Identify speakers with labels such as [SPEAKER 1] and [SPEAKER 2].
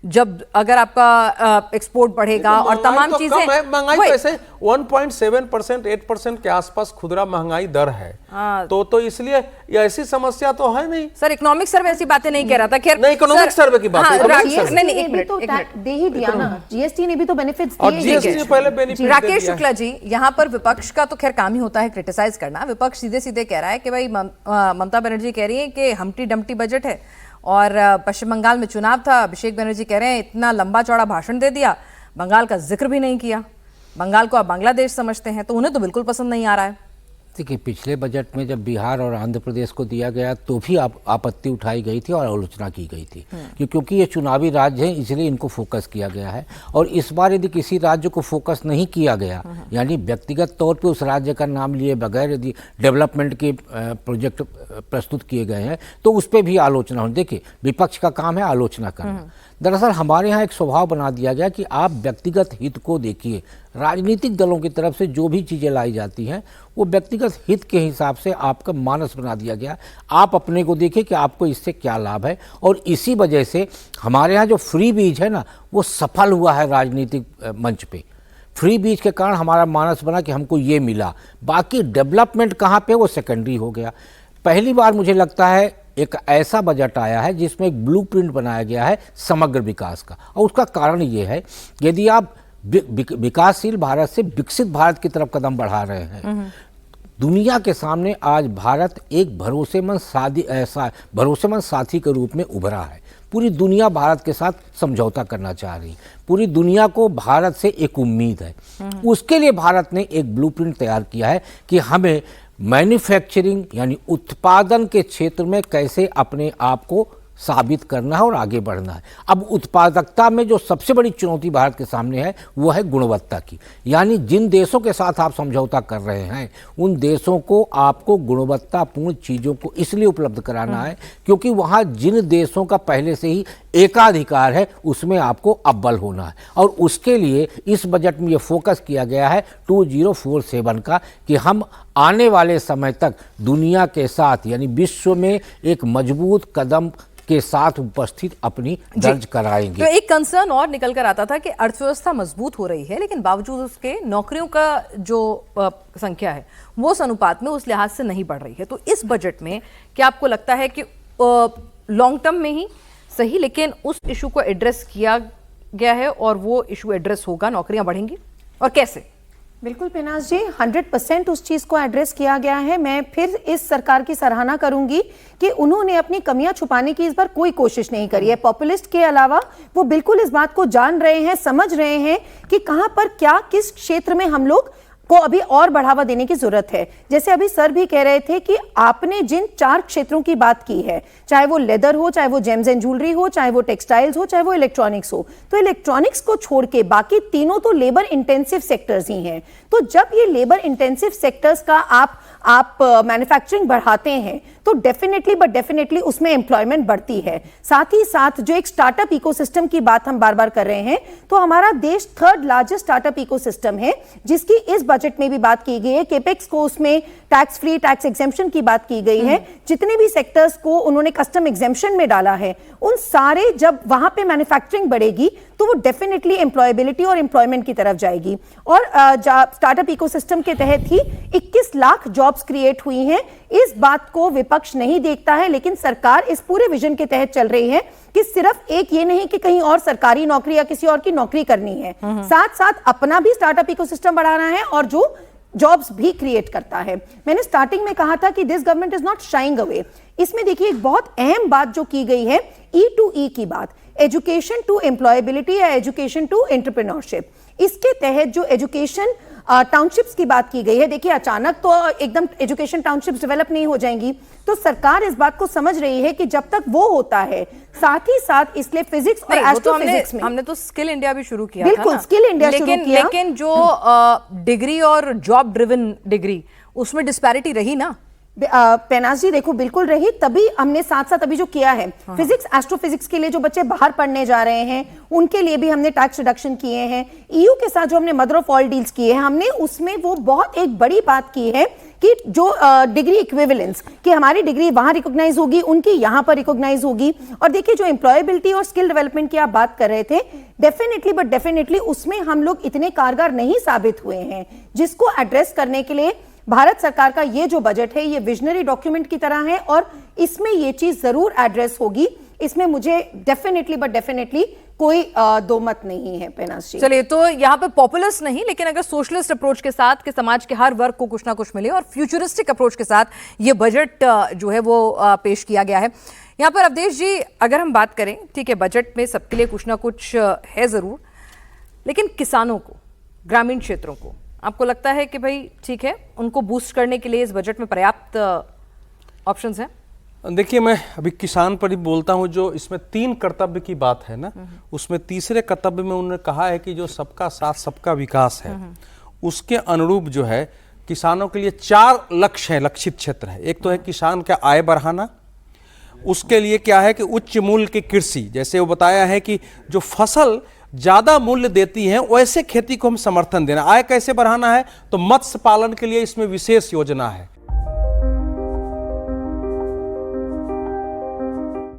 [SPEAKER 1] जब अगर आपका एक्सपोर्ट बढ़ेगा और तमाम चीजें,
[SPEAKER 2] महंगाई वैसे 1.7%, 8% के आसपास खुदरा महंगाई दर है। तो इसलिए ऐसी समस्या तो है नहीं
[SPEAKER 1] सर। इकोनॉमिक सर्वे ऐसी बातें नहीं कह रहा था। खैर
[SPEAKER 2] नहीं, इकोनॉमिक सर्वे की बात
[SPEAKER 3] दे ही दिया ना, जीएसटी ने भी तो बेनिफिट्स दिए।
[SPEAKER 1] राकेश शुक्ला जी, यहाँ पर विपक्ष का तो खैर काम ही होता है क्रिटिसाइज करना। विपक्ष सीधे सीधे कह रहा है कि भाई ममता बनर्जी कह रही है कि हम्टी डम्टी बजट है, और पश्चिम बंगाल में चुनाव था, अभिषेक बनर्जी कह रहे हैं इतना लंबा चौड़ा भाषण दे दिया, बंगाल का जिक्र भी नहीं किया, बंगाल को आप बांग्लादेश समझते हैं, तो उन्हें तो बिल्कुल पसंद नहीं आ रहा है।
[SPEAKER 4] देखिए, पिछले बजट में जब बिहार और आंध्र प्रदेश को दिया गया तो भी आपत्ति उठाई गई थी और आलोचना की गई थी क्योंकि ये चुनावी राज्य हैं, इसलिए इनको फोकस किया गया है। और इस बार यदि किसी राज्य को फोकस नहीं किया गया, यानी व्यक्तिगत तौर पे उस राज्य का नाम लिए बगैर यदि डेवलपमेंट के प्रोजेक्ट प्रस्तुत किए गए हैं तो उस पर भी आलोचना हो। देखिए, विपक्ष का काम है आलोचना करना। दरअसल हमारे यहाँ एक स्वभाव बना दिया गया कि आप व्यक्तिगत हित को देखिए। राजनीतिक दलों की तरफ से जो भी चीज़ें लाई जाती हैं वो व्यक्तिगत हित के हिसाब से आपका मानस बना दिया गया। आप अपने को देखिए कि आपको इससे क्या लाभ है, और इसी वजह से हमारे यहाँ जो फ्री बीज है ना, वो सफल हुआ है राजनीतिक मंच पे। फ्री बीज के कारण हमारा मानस बना कि हमको ये मिला, बाकी डेवलपमेंट कहाँ पे वो सेकेंडरी हो गया। पहली बार मुझे लगता है एक ऐसा बजट आया है जिसमें एक ब्लूप्रिंट बनाया गया है समग्र विकास का, और उसका कारण ये है यदि आप विकासशील भारत से विकसित भारत की तरफ कदम बढ़ा रहे हैं, दुनिया के सामने आज भारत एक भरोसेमंद साथी के रूप में उभरा है। पूरी दुनिया भारत के साथ समझौता करना चाह रही है, पूरी दुनिया को भारत से एक उम्मीद है। उसके लिए भारत ने एक ब्लूप्रिंट तैयार किया है कि हमें मैन्युफैक्चरिंग यानी उत्पादन के क्षेत्र में कैसे अपने आप को साबित करना है और आगे बढ़ना है। अब उत्पादकता में जो सबसे बड़ी चुनौती भारत के सामने है वो है गुणवत्ता की, यानी जिन देशों के साथ आप समझौता कर रहे हैं उन देशों को आपको गुणवत्तापूर्ण चीज़ों को इसलिए उपलब्ध कराना है क्योंकि वहाँ जिन देशों का पहले से ही एकाधिकार है उसमें आपको अव्वल होना है। और उसके लिए इस बजट में ये फोकस किया गया है 2047 का कि हम आने वाले समय तक दुनिया के साथ यानी विश्व में एक मजबूत कदम के साथ उपस्थित अपनी दर्ज कराएंगे।
[SPEAKER 1] तो एक कंसर्न और निकल कर आता था कि अर्थव्यवस्था मजबूत हो रही है, लेकिन बावजूद उसके नौकरियों का जो संख्या है वो उस अनुपात में उस लिहाज से नहीं बढ़ रही है। तो इस बजट में क्या आपको लगता है कि लॉन्ग टर्म में ही सही, लेकिन उस इशू को एड्रेस किया गया है और वो इशू एड्रेस होगा, नौकरियां बढ़ेंगी, और कैसे?
[SPEAKER 3] बिल्कुल पिनाज जी, 100% उस चीज को एड्रेस किया गया है। मैं फिर इस सरकार की सराहना करूंगी कि उन्होंने अपनी कमियां छुपाने की इस बार कोई कोशिश नहीं करी है। पॉपुलिस्ट के अलावा वो बिल्कुल इस बात को जान रहे हैं, समझ रहे हैं कि कहां पर क्या किस क्षेत्र में हम लोग को अभी और बढ़ावा देने की जरूरत है। जैसे अभी सर भी कह रहे थे कि आपने जिन 4 क्षेत्रों की बात की है, चाहे वो लेदर हो, चाहे वो जेम्स एंड ज्वेलरी हो, चाहे वो टेक्सटाइल्स हो, चाहे वो इलेक्ट्रॉनिक्स हो, तो इलेक्ट्रॉनिक्स को छोड़ के बाकी तीनों तो लेबर इंटेंसिव सेक्टर्स ही हैं। तो जब ये लेबर इंटेंसिव सेक्टर्स का आप मैन्युफैक्चरिंग बढ़ाते हैं तो डेफिनेटली उसमें एम्प्लॉयमेंट बढ़ती है। साथ ही साथ जो एक स्टार्टअप इकोसिस्टम की बात हम बार बार कर रहे हैं, तो हमारा देश 3rd लार्जेस्ट स्टार्टअप इकोसिस्टम है, जिसकी इस बजट में भी बात की गई है। केपेक्स को उसमें टैक्स फ्री, टैक्स एग्जेम्पशन की बात की गई है। जितने भी सेक्टर्स को उन्होंने कस्टम एग्जेम्पशन में डाला है, उन सारे जब वहां पे मैन्युफैक्चरिंग बढ़ेगी तो वो डेफिनेटली एम्प्लॉयबिलिटी और एम्प्लॉयमेंट की तरफ जाएगी। और स्टार्टअप इकोसिस्टम के तहत ही 21 लाख जॉब्स क्रिएट हुई हैं। इस बात को विपक्ष नहीं देखता है, लेकिन सरकार इस पूरे विजन के तहत चल रही है कि सिर्फ एक ये नहीं कि कहीं और सरकारी नौकरी या किसी और की नौकरी करनी है, साथ साथ अपना भी स्टार्टअप इकोसिस्टम बढ़ाना है और जो जॉब्स भी क्रिएट करता है। मैंने स्टार्टिंग में कहा था कि this government is not sharing away. इसमें देखिए एक बहुत अहम बात जो की गई है, E2E की बात, एजुकेशन टू एम्प्लॉयबिलिटी या एजुकेशन टू एंटरप्रेन्योरशिप। इसके तहत जो एजुकेशन टाउनशिप्स की बात की गई है, देखिए अचानक तो एकदम एजुकेशन टाउनशिप्स डेवलप नहीं हो जाएंगी, तो सरकार इस बात को समझ रही है कि जब तक वो होता है, साथ ही साथ इसलिए फिजिक्स और एस्ट्रोफिजिक्स में
[SPEAKER 1] हमने तो स्किल इंडिया भी शुरू किया
[SPEAKER 3] बिल्कुल
[SPEAKER 1] था ना?
[SPEAKER 3] स्किल इंडिया शुरू किया,
[SPEAKER 1] लेकिन जो डिग्री और जॉब ड्रिवन डिग्री, उसमें डिस्पैरिटी रही ना।
[SPEAKER 3] पेनाज जी देखो बिल्कुल रही, तभी हमने साथ साथ अभी जो किया है फिजिक्स एस्ट्रोफिजिक्स के लिए जो बच्चे बाहर पढ़ने जा रहे हैं उनके लिए भी हमने टैक्स रिडक्शन किए हैं। ईयू के साथ जो हमने मदर ऑफ ऑल डील्स किए हैं हमने उसमें वो बहुत एक बड़ी बात की है कि जो डिग्री इक्विवेलेंस कि हमारी डिग्री वहां रिकॉग्नाइज होगी, उनकी यहां पर रिकॉग्नाइज होगी। और देखिए जो एम्प्लॉयबिलिटी और स्किल डेवलपमेंट की आप बात कर रहे थे, डेफिनेटली उसमें हम लोग इतने कारगर नहीं साबित हुए हैं, जिसको एड्रेस करने के लिए भारत सरकार का ये जो बजट है ये विजनरी डॉक्यूमेंट की तरह है और इसमें ये चीज जरूर एड्रेस होगी। इसमें मुझे डेफिनेटली कोई दो मत नहीं है पेनाज जी।
[SPEAKER 1] चलिए, तो यहाँ पे पॉपुलिस्ट नहीं, लेकिन अगर सोशलिस्ट अप्रोच के साथ कि समाज के हर वर्ग को कुछ ना कुछ मिले और फ्यूचरिस्टिक अप्रोच के साथ ये बजट जो है वो पेश किया गया है। यहाँ पर अवधेश जी, अगर हम बात करें, ठीक है, बजट में सबके लिए कुछ ना कुछ है जरूर, लेकिन किसानों को, ग्रामीण क्षेत्रों को, आपको लगता है कि भाई ठीक है, उनको बूस्ट करने के लिए इस बजट में पर्याप्त ऑप्शंस हैं?
[SPEAKER 2] देखिए, मैं अभी किसान पर ही बोलता हूं। जो इसमें 3 कर्तव्य की बात है ना, उसमें तीसरे कर्तव्य में उन्होंने कहा है कि जो सबका साथ सबका विकास है, उसके अनुरूप जो है किसानों के लिए 4 लक्ष्य है, लक्षित क्षेत्र है। एक तो है किसान का आय बढ़ाना, उसके लिए क्या है कि उच्च मूल्य की कृषि, जैसे वो बताया है कि जो फसल ज्यादा मूल्य देती है वैसे खेती को हम समर्थन देना। आय कैसे बढ़ाना है, तो मत्स्य पालन के लिए इसमें विशेष योजना है।